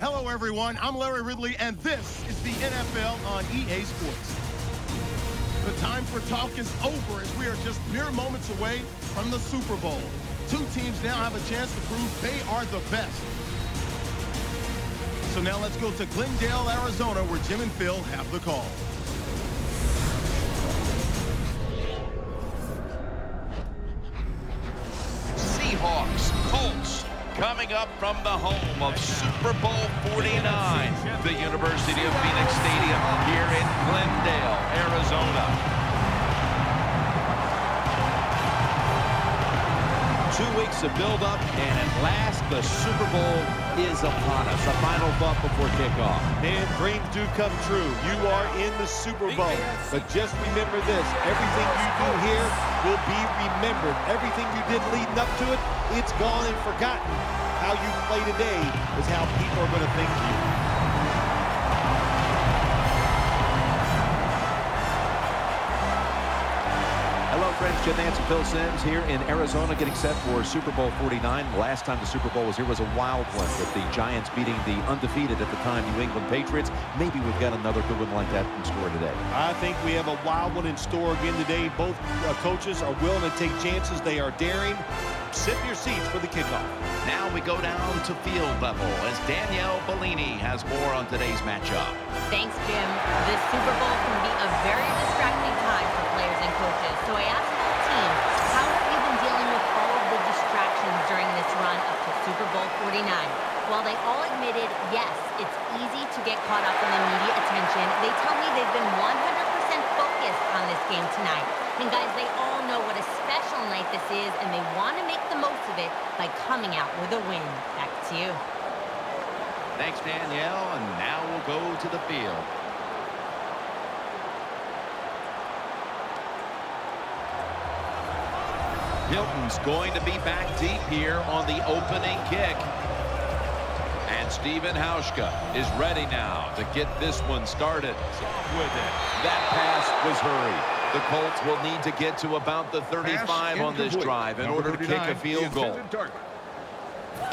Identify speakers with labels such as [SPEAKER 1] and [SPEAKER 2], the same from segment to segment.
[SPEAKER 1] Hello, everyone. I'm Larry Ridley, and this is the NFL on EA Sports. The time for talk is over as we are just mere moments away from the Super Bowl. Two teams now have a chance to prove they are the best. So now let's go to Glendale, Arizona, where Jim and Phil have the call.
[SPEAKER 2] Seahawks, Colts, coming up from the home of Super Bowl 49, the University of Phoenix Stadium here in Glendale, Arizona. 2 weeks of build-up, and at last the Super Bowl is upon us. A final thought before kickoff.
[SPEAKER 3] Man, dreams do come true. You are in the Super Bowl. But just remember this, everything you do here will be remembered. Everything you did leading up to it, it's gone and forgotten. How you play today is how people are going to think of you.
[SPEAKER 2] Hello, friends. Jim Nance and Phil Simms here in Arizona getting set for Super Bowl 49. The last time the Super Bowl was here was a wild one with the Giants beating the undefeated at the time New England Patriots. Maybe we've got another good one like that in store today.
[SPEAKER 3] I think we have a wild one in store again today. Both coaches are willing to take chances. They are daring. Sit in your seats for the kickoff.
[SPEAKER 2] Now we go down to field level as Danielle Bellini has more on today's matchup.
[SPEAKER 4] Thanks, Jim. This Super Bowl can be a very distracting time for players and coaches. So I asked the team, how have you been dealing with all of the distractions during this run up to Super Bowl 49? While they all admitted, yes, it's easy to get caught up in the media attention, they tell me they've been 100% focused on this game tonight. And guys, they all know what a special night this is, and they want to make the most of it by coming out with a win. Back to you.
[SPEAKER 2] Thanks, Danielle, and now we'll go to the field. Hilton's going to be back deep here on the opening kick. And Steven Hauschka is ready now to get this one started. With it. That pass was hurried. The Colts will need to get to about the 35 on this drive in order to kick a field goal.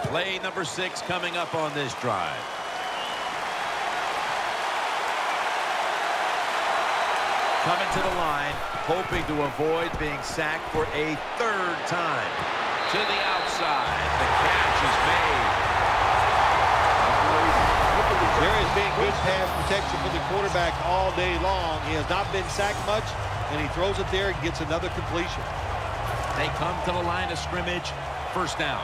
[SPEAKER 2] Play number 6 coming up on this drive. Coming to the line, hoping to avoid being sacked for a 3rd time. To the outside, the catch is made.
[SPEAKER 3] There has been good pass protection for the quarterback all day long. He has not been sacked much, and he throws it there and gets another completion.
[SPEAKER 2] They come to the line of scrimmage, 1st down.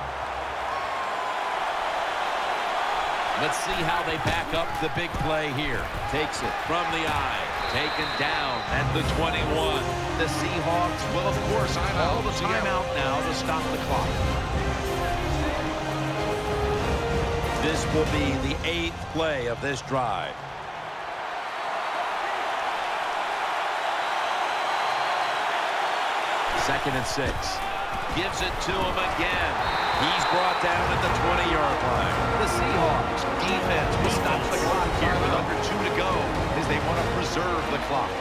[SPEAKER 2] Let's see how they back up the big play here. Takes it from the eye. Taken down at the 21. The Seahawks will, of course, call the timeout now to stop the clock. This will be the 8th play of this drive. Second and 6. Gives it to him again. He's brought down at the 20-yard line. The Seahawks defense will stop the clock here with under 2 to go as they want to preserve the clock.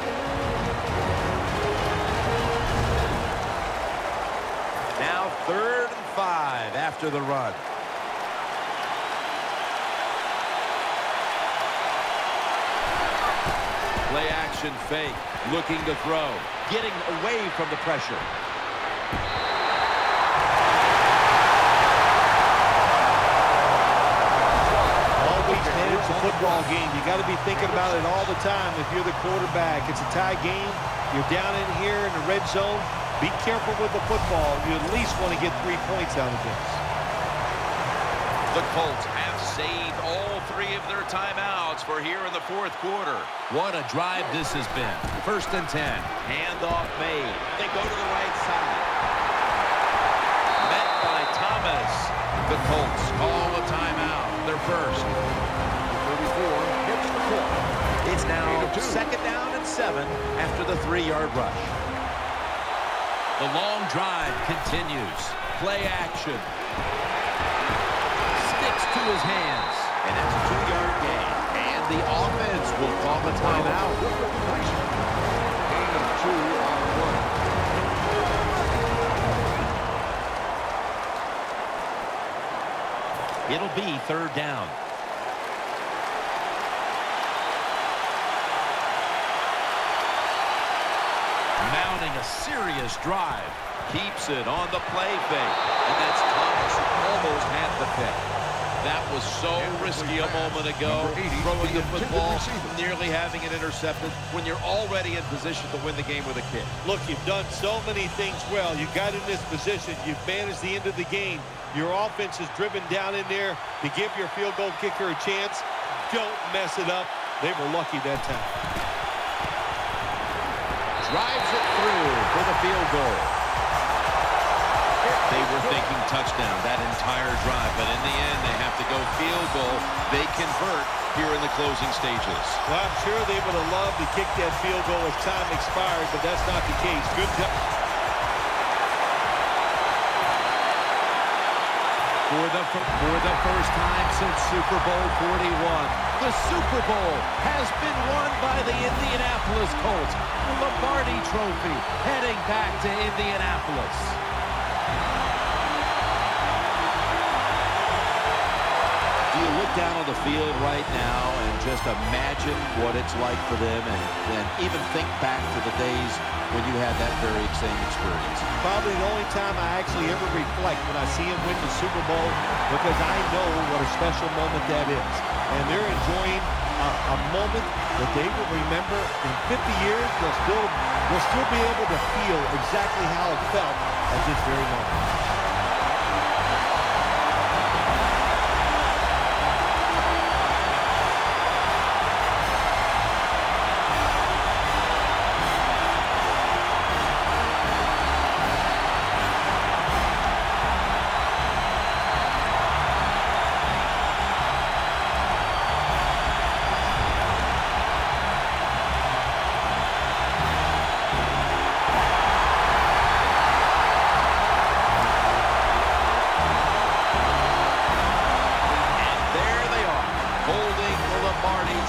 [SPEAKER 2] Now 3rd and 5 after the run. Play action fake. Looking to throw. Getting away from the pressure.
[SPEAKER 3] It's a football game. You got to be thinking about it all the time. If you're the quarterback, it's a tie game. You're down in here in the red zone. Be careful with the football. You at least want to get 3 points out of this.
[SPEAKER 2] The Colts have saved all 3 of their timeouts for here in the 4th quarter. What a drive this has been. 1st and 10. Handoff made. They go to the right side. Met by Thomas. The Colts call a timeout. Their first. 34 hits the court. It's now 2nd down and 7 after the 3-yard rush. The long drive continues. Play action. Sticks to his hands. And it's a 2-yard gain. And the offense will call the timeout. Gain of 2 on 1. It'll be 3rd down. a serious drive. Keeps it on the play fake. And that's Thomas who almost had the pick. That was so risky a moment ago, throwing the football, nearly having it intercepted when you're already in position to win the game with a kick.
[SPEAKER 3] Look, you've done so many things well. You got in this position. You've managed the end of the game. Your offense is driven down in there to give your field goal kicker a chance. Don't mess it up. They were lucky that time.
[SPEAKER 2] Drives it through for the field goal. They were thinking touchdown that entire drive, but in the end, they have to go field goal. They convert here in the closing stages.
[SPEAKER 3] Well, I'm sure they would have loved to kick that field goal as time expired, but that's not the case. Good job.
[SPEAKER 2] For the first time since Super Bowl 41, the Super Bowl has been won by the Indianapolis Colts. The Lombardi Trophy heading back to Indianapolis. Do you look down on the field right now and just imagine what it's like for them and even think back to the days when you had that very same experience?
[SPEAKER 3] Probably the only time I actually ever reflect when I see them win the Super Bowl, because I know what a special moment that is. And they're enjoying a moment that they will remember in 50 years. They'll still be able to feel exactly how it felt at this very moment.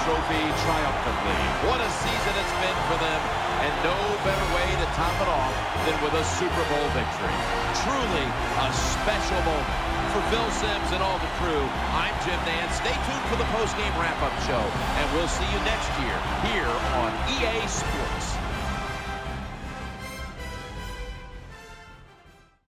[SPEAKER 2] Trophy triumphantly. What a season it's been for them, and no better way to top it off than with a Super Bowl victory. Truly a special moment. For Phil Simms and all the crew, I'm Jim Nance. Stay tuned for the post-game wrap-up show, and we'll see you next year here on EA Sports.